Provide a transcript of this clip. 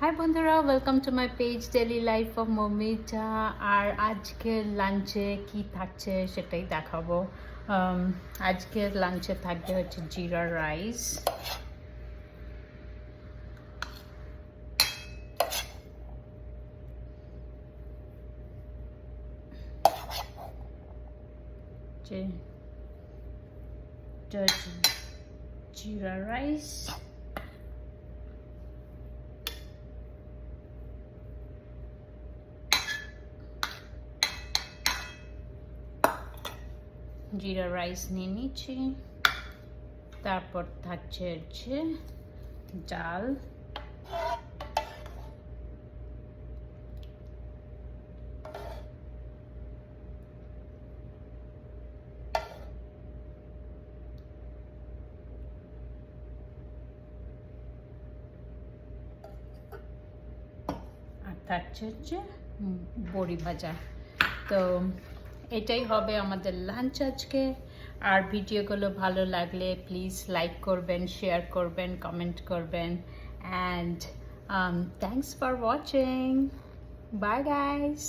High বন্ধুরা, welcome to my page daily life of Momita. আর আজকের লাঞ্চে কি থাকছে সেটাই দেখাবো। আজকের লাঞ্চে থাকবে হচ্ছে জিরা রাইস, জিরা রাইস, জিরা রাইস নিয়ে নিচ্ছি। তারপর থাকছে হচ্ছে ডাল, আর থাকছে হচ্ছে বড়ি ভাজা। তো এটাই হবে আমাদের লাঞ্চ আজকে। আর ভিডিওগুলো ভালো লাগলে প্লিজ লাইক করবেন, শেয়ার করবেন, কমেন্ট করবেন। And thanks for watching. Bye guys.